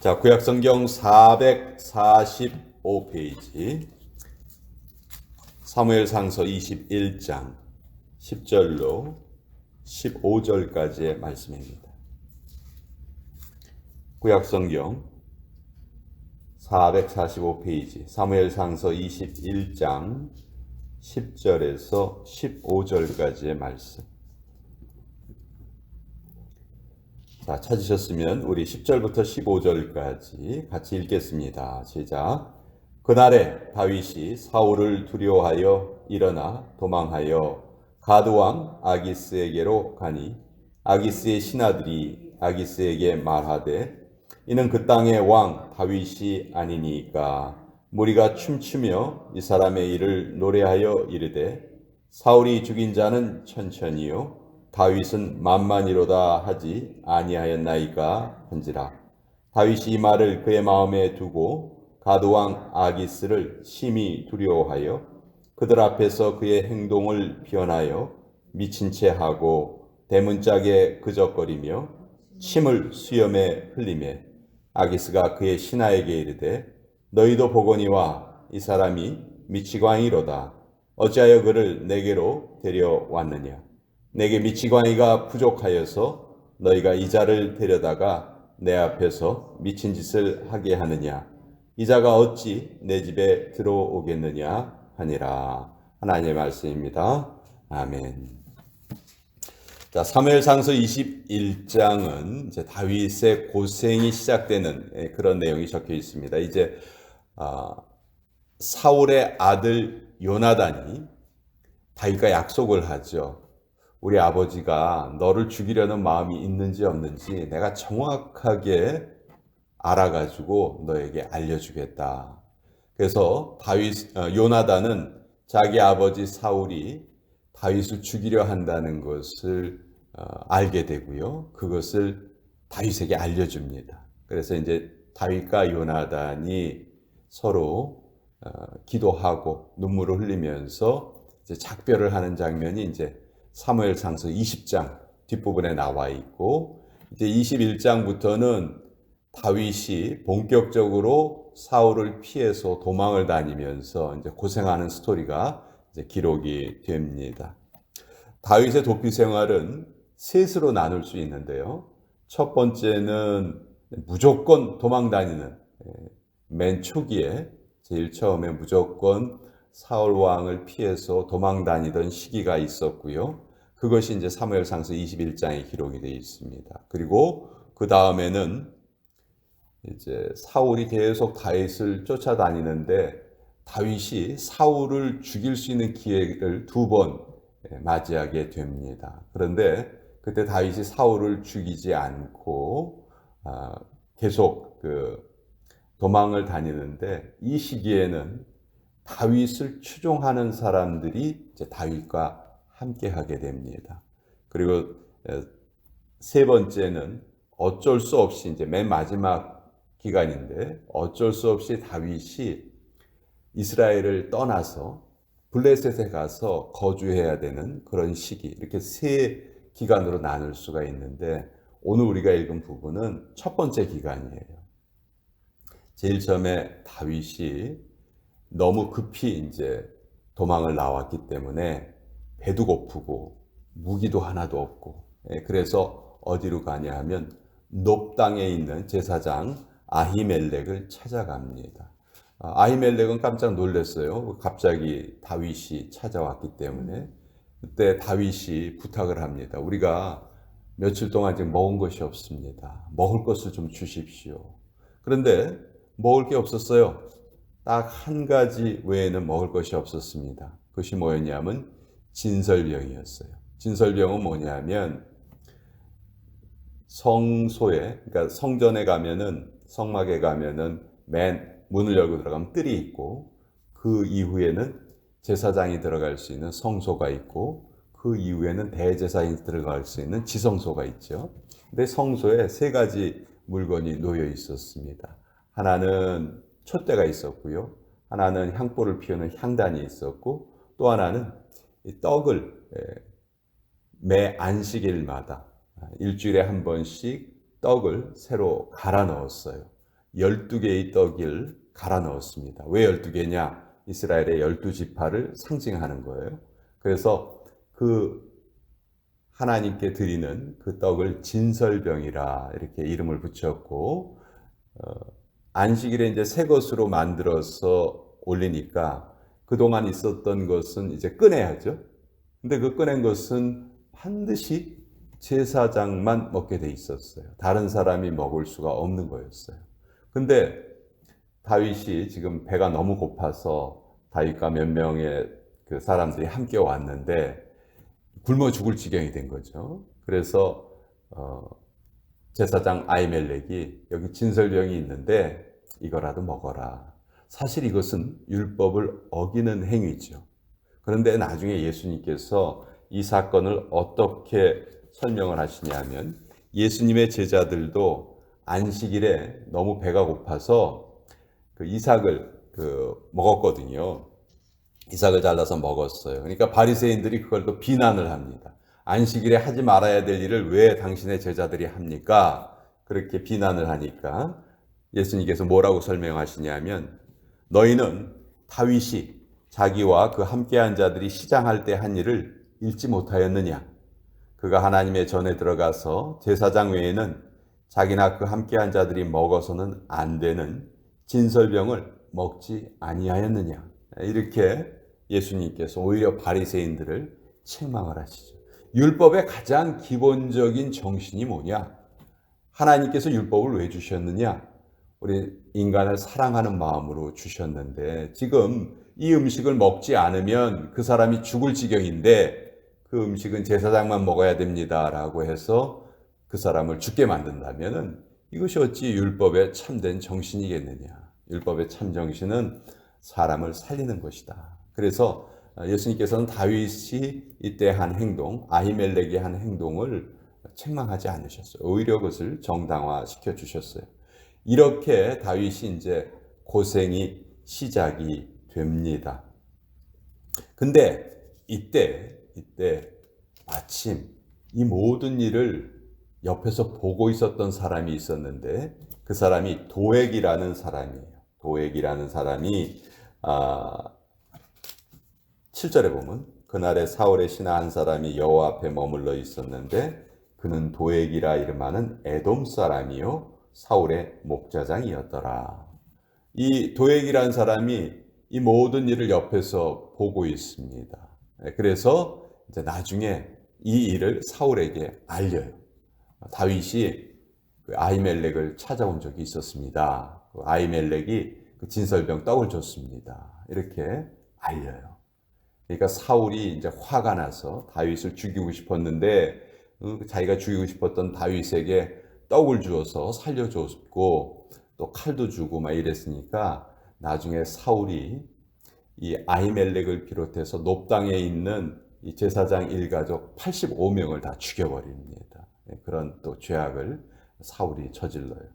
자, 구약성경 445페이지 사무엘상서 21장 10절로 15절까지의 말씀입니다. 구약성경 445페이지 사무엘상서 21장 10절에서 15절까지의 말씀. 자, 찾으셨으면 우리 10절부터 15절까지 같이 읽겠습니다. 시작. 그날에 다윗이 사울을 두려워하여 일어나 도망하여 가드왕 아기스에게로 가니 아기스의 신하들이 아기스에게 말하되 이는 그 땅의 왕 다윗이 아니니까. 무리가 춤추며 이 사람의 일을 노래하여 이르되 사울이 죽인 자는 천천히요 다윗은 만만이로다 하지 아니하였나이까 한지라. 다윗이 이 말을 그의 마음에 두고 가드왕 아기스를 심히 두려워하여 그들 앞에서 그의 행동을 변하여 미친 채 하고 대문짝에 그적거리며 침을 수염에 흘리매 아기스가 그의 신하에게 이르되 너희도 보거니와 이 사람이 미치광이로다. 어찌하여 그를 내게로 데려왔느냐. 내게 미치광이가 부족하여서 너희가 이 자를 데려다가 내 앞에서 미친 짓을 하게 하느냐. 이 자가 어찌 내 집에 들어오겠느냐 하니라. 하나님의 말씀입니다. 아멘. 자, 사무엘상서 21장은 이제 다윗의 고생이 시작되는 그런 내용이 적혀 있습니다. 이제 사울의 아들 요나단이 다윗과 약속을 하죠. 우리 아버지가 너를 죽이려는 마음이 있는지 없는지 내가 정확하게 알아가지고 너에게 알려주겠다. 그래서 요나단은 자기 아버지 사울이 다윗을 죽이려 한다는 것을 알게 되고요. 그것을 다윗에게 알려줍니다. 그래서 이제 다윗과 요나단이 서로 기도하고 눈물을 흘리면서 이제 작별을 하는 장면이 이제 사무엘상서 20장 뒷부분에 나와 있고, 이제 21장부터는 다윗이 본격적으로 사울을 피해서 도망을 다니면서 이제 고생하는 스토리가 이제 기록이 됩니다. 다윗의 도피 생활은 셋으로 나눌 수 있는데요. 첫 번째는 무조건 도망 다니는, 맨 초기에 제일 처음에 무조건 사울 왕을 피해서 도망 다니던 시기가 있었고요. 그것이 이제 사무엘상서 21장에 기록이 되어 있습니다. 그리고 그 다음에는 이제 사울이 계속 다윗을 쫓아다니는데 다윗이 사울을 죽일 수 있는 기회를 2번 맞이하게 됩니다. 그런데 그때 다윗이 사울을 죽이지 않고 계속 도망을 다니는데, 이 시기에는 다윗을 추종하는 사람들이 이제 다윗과 함께 하게 됩니다. 그리고 세 번째는 어쩔 수 없이 이제 맨 마지막 기간인데 어쩔 수 없이 다윗이 이스라엘을 떠나서 블레셋에 가서 거주해야 되는 그런 시기, 이렇게 세 기간으로 나눌 수가 있는데 오늘 우리가 읽은 부분은 첫 번째 기간이에요. 제일 처음에 다윗이 너무 급히 이제 도망을 나왔기 때문에 배도 고프고 무기도 하나도 없고, 그래서 어디로 가냐 하면 놉 땅에 있는 제사장 아히멜렉을 찾아갑니다. 아히멜렉은 깜짝 놀랐어요. 갑자기 다윗이 찾아왔기 때문에. 그때 다윗이 부탁을 합니다. 우리가 며칠 동안 지금 먹은 것이 없습니다. 먹을 것을 좀 주십시오. 그런데 먹을 게 없었어요. 딱 한 가지 외에는 먹을 것이 없었습니다. 그것이 뭐였냐면 진설병이었어요. 진설병은 뭐냐면 성소에, 그러니까 성전에 가면은, 성막에 가면은 맨 문을 열고 들어가면 뜰이 있고, 그 이후에는 제사장이 들어갈 수 있는 성소가 있고, 그 이후에는 대제사장이 들어갈 수 있는 지성소가 있죠. 근데 성소에 세 가지 물건이 놓여 있었습니다. 하나는 촛대가 있었고요. 하나는 향불을 피우는 향단이 있었고, 또 하나는 떡을 매 안식일마다 일주일에 한 번씩 떡을 새로 갈아 넣었어요. 12개의 떡을 갈아 넣었습니다. 왜 12개냐? 이스라엘의 12지파를 상징하는 거예요. 그래서 그 하나님께 드리는 그 떡을 진설병이라 이렇게 이름을 붙였고, 안식일에 이제 새 것으로 만들어서 올리니까 그동안 있었던 것은 이제 꺼내야죠. 근데 그 꺼낸 것은 반드시 제사장만 먹게 돼 있었어요. 다른 사람이 먹을 수가 없는 거였어요. 근데 다윗이 지금 배가 너무 고파서 다윗과 몇 명의 그 사람들이 함께 왔는데 굶어 죽을 지경이 된 거죠. 그래서 제사장 아히멜렉이 여기 진설병이 있는데 이거라도 먹어라. 사실 이것은 율법을 어기는 행위죠. 그런데 나중에 예수님께서 이 사건을 어떻게 설명을 하시냐면, 예수님의 제자들도 안식일에 너무 배가 고파서 그 이삭을 먹었거든요. 이삭을 잘라서 먹었어요. 그러니까 바리새인들이 그걸 또 비난을 합니다. 안식일에 하지 말아야 될 일을 왜 당신의 제자들이 합니까? 그렇게 비난을 하니까 예수님께서 뭐라고 설명하시냐면, 너희는 다윗이 자기와 그 함께한 자들이 시장할 때 한 일을 읽지 못하였느냐? 그가 하나님의 전에 들어가서 제사장 외에는 자기나 그 함께한 자들이 먹어서는 안 되는 진설병을 먹지 아니하였느냐? 이렇게 예수님께서 오히려 바리새인들을 책망을 하시죠. 율법의 가장 기본적인 정신이 뭐냐? 하나님께서 율법을 왜 주셨느냐? 우리 인간을 사랑하는 마음으로 주셨는데, 지금 이 음식을 먹지 않으면 그 사람이 죽을 지경인데 그 음식은 제사장만 먹어야 됩니다라고 해서 그 사람을 죽게 만든다면 이것이 어찌 율법의 참된 정신이겠느냐? 율법의 참 정신은 사람을 살리는 것이다. 그래서 예수님께서는 다윗이 이때 한 행동, 아히멜렉이 한 행동을 책망하지 않으셨어요. 오히려 그것을 정당화시켜 주셨어요. 이렇게 다윗이 이제 고생이 시작이 됩니다. 근데 이때 마침 이 모든 일을 옆에서 보고 있었던 사람이 있었는데, 그 사람이 도액이라는 사람이에요. 도액이라는 사람이 7절에 보면, 그날에 사울의 신하 한 사람이 여호와 앞에 머물러 있었는데 그는 도액이라 이름하는 에돔 사람이요 사울의 목자장이었더라. 이 도액이라는 사람이 이 모든 일을 옆에서 보고 있습니다. 그래서 이제 나중에 이 일을 사울에게 알려요. 다윗이 그 아히멜렉을 찾아온 적이 있었습니다. 그 아히멜렉이 그 진설병 떡을 줬습니다. 이렇게 알려요. 그러니까 사울이 이제 화가 나서 다윗을 죽이고 싶었는데, 자기가 죽이고 싶었던 다윗에게 떡을 주어서 살려줬고 또 칼도 주고 막 이랬으니까, 나중에 사울이 이 아히멜렉을 비롯해서 놉당에 있는 이 제사장 일가족 85명을 다 죽여버립니다. 그런 또 죄악을 사울이 저질러요.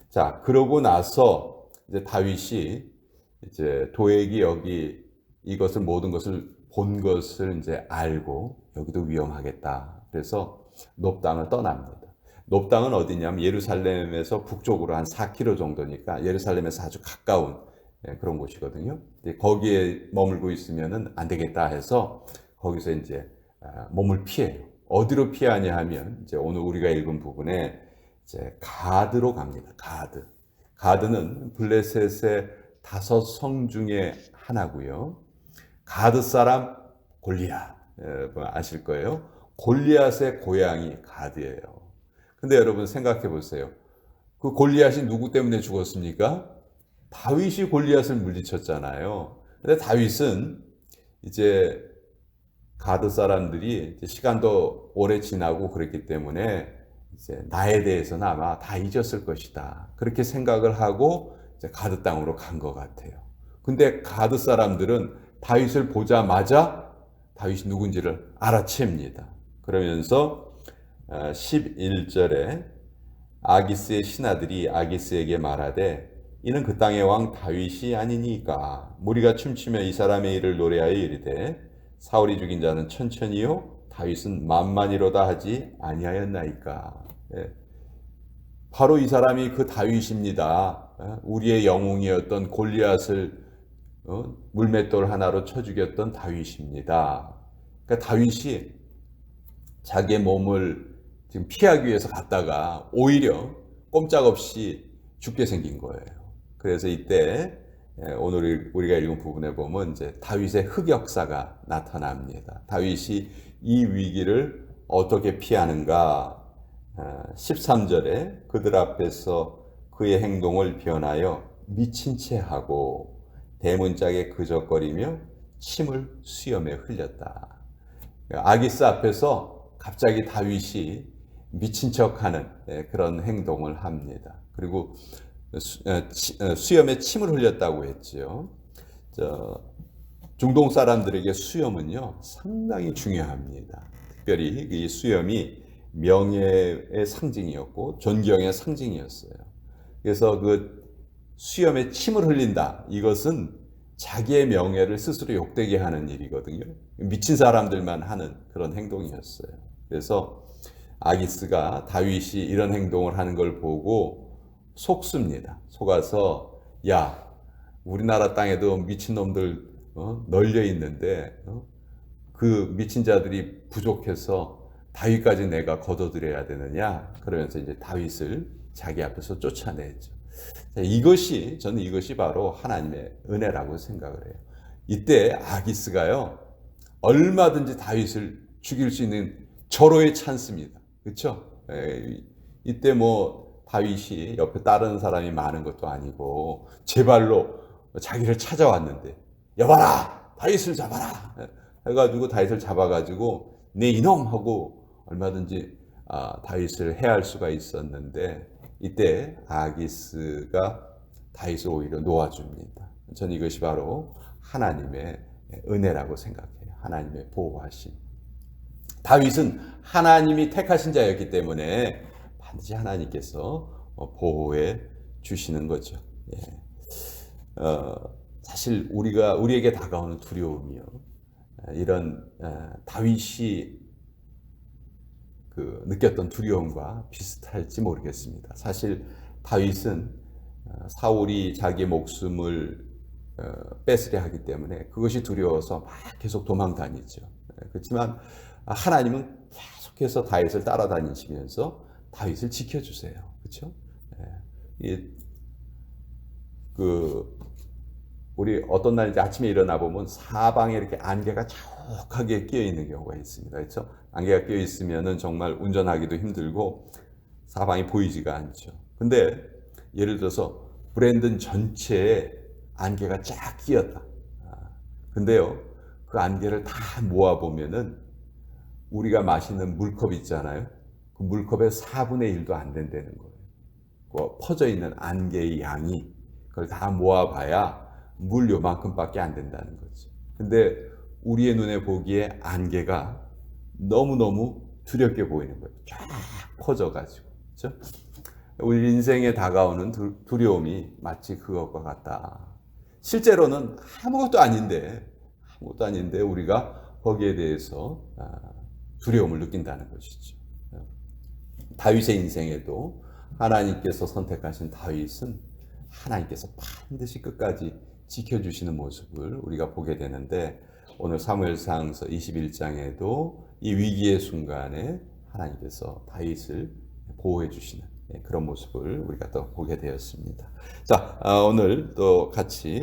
자, 그러고 나서 이제 다윗이 이제 도액이 여기 이것을 모든 것을 본 것을 이제 알고 여기도 위험하겠다. 그래서 놉당을 떠납니다. 놉당은 어디냐면 예루살렘에서 북쪽으로 한 4km 정도니까 예루살렘에서 아주 가까운 그런 곳이거든요. 거기에 머물고 있으면은 안 되겠다 해서 거기서 이제 몸을 피해요. 어디로 피하냐 하면 이제 오늘 우리가 읽은 부분에 이제 가드로 갑니다. 가드는 블레셋의 5성 중에 하나고요. 가드 사람 골리앗 아실 거예요. 골리앗의 고향이 가드예요. 근데 여러분 생각해 보세요. 그 골리앗이 누구 때문에 죽었습니까? 다윗이 골리앗을 물리쳤잖아요. 근데 다윗은 이제 가드 사람들이 이제 시간도 오래 지나고 그랬기 때문에 이제 나에 대해서는 아마 다 잊었을 것이다. 그렇게 생각을 하고 이제 가드 땅으로 간 것 같아요. 근데 가드 사람들은 다윗을 보자마자 다윗이 누군지를 알아챕니다. 그러면서 11절에 아기스의 신하들이 아기스에게 말하되 이는 그 땅의 왕 다윗이 아니니까 무리가 춤추며 이 사람의 일을 노래하여 이르되 사울이 죽인 자는 천천히요 다윗은 만만이로다 하지 아니하였나이까. 바로 이 사람이 그 다윗입니다. 우리의 영웅이었던 골리앗을 물맷돌 하나로 쳐 죽였던 다윗입니다. 그러니까 다윗이 자기의 몸을 지금 피하기 위해서 갔다가 오히려 꼼짝없이 죽게 생긴 거예요. 그래서 이때 오늘 우리가 읽은 부분에 보면 이제 다윗의 흑역사가 나타납니다. 다윗이 이 위기를 어떻게 피하는가? 13절에 그들 앞에서 그의 행동을 변하여 미친 채 하고 대문짝에 그적거리며 침을 수염에 흘렸다. 아기스 앞에서 갑자기 다윗이 미친 척하는 그런 행동을 합니다. 그리고 수염에 침을 흘렸다고 했지요. 중동 사람들에게 수염은요 상당히 중요합니다. 특별히 이 수염이 명예의 상징이었고 존경의 상징이었어요. 그래서 그 수염에 침을 흘린다. 이것은 자기의 명예를 스스로 욕되게 하는 일이거든요. 미친 사람들만 하는 그런 행동이었어요. 그래서 아기스가 다윗이 이런 행동을 하는 걸 보고 속습니다. 속아서 야, 우리나라 땅에도 미친놈들 널려 있는데 그 미친 자들이 부족해서 다윗까지 내가 거둬들여야 되느냐? 그러면서 이제 다윗을 자기 앞에서 쫓아내죠. 저는 이것이 바로 하나님의 은혜라고 생각을 해요. 이때 아기스가요, 얼마든지 다윗을 죽일 수 있는 절호의 찬스입니다. 그렇죠? 이때 뭐 다윗이 옆에 다른 사람이 많은 것도 아니고 제 발로 자기를 찾아왔는데 여봐라! 다윗을 잡아라! 해가지고 다윗을 잡아가지고 내 이놈! 하고 얼마든지 다윗을 해할 수가 있었는데 이때 아기스가 다윗을 오히려 놓아줍니다. 저는 이것이 바로 하나님의 은혜라고 생각해요. 하나님의 보호하심. 다윗은 하나님이 택하신 자였기 때문에 반드시 하나님께서 보호해 주시는 거죠. 사실 우리에게 다가오는 두려움이요, 이런 다윗이 느꼈던 두려움과 비슷할지 모르겠습니다. 사실 다윗은 사울이 자기의 목숨을 뺏으려 하기 때문에 그것이 두려워서 막 계속 도망 다니죠. 그렇지만 하나님은 계속해서 다윗을 따라다니시면서 다윗을 지켜주세요. 그렇죠? 우리 어떤 날 이제 아침에 일어나 보면 사방에 이렇게 안개가 자욱하게 끼어 있는 경우가 있습니다. 그렇죠? 안개가 끼어 있으면은 정말 운전하기도 힘들고 사방이 보이지가 않죠. 근데 예를 들어서 브랜든 전체에 안개가 쫙 끼었다. 근데요, 그 안개를 다 모아 보면은 우리가 마시는 물컵 있잖아요. 그 물컵의 4분의 1도 안 된다는 거예요. 그 퍼져 있는 안개의 양이, 그걸 다 모아봐야 물 요만큼밖에 안 된다는 거죠. 근데 우리의 눈에 보기에 안개가 너무너무 두렵게 보이는 거예요. 쫙 퍼져가지고. 그렇죠? 우리 인생에 다가오는 두려움이 마치 그것과 같다. 실제로는 아무것도 아닌데 우리가 거기에 대해서 두려움을 느낀다는 것이죠. 다윗의 인생에도 하나님께서 선택하신 다윗은 하나님께서 반드시 끝까지 지켜주시는 모습을 우리가 보게 되는데, 오늘 사무엘상서 21장에도 이 위기의 순간에 하나님께서 다윗을 보호해 주시는 그런 모습을 우리가 또 보게 되었습니다. 자, 오늘 또 같이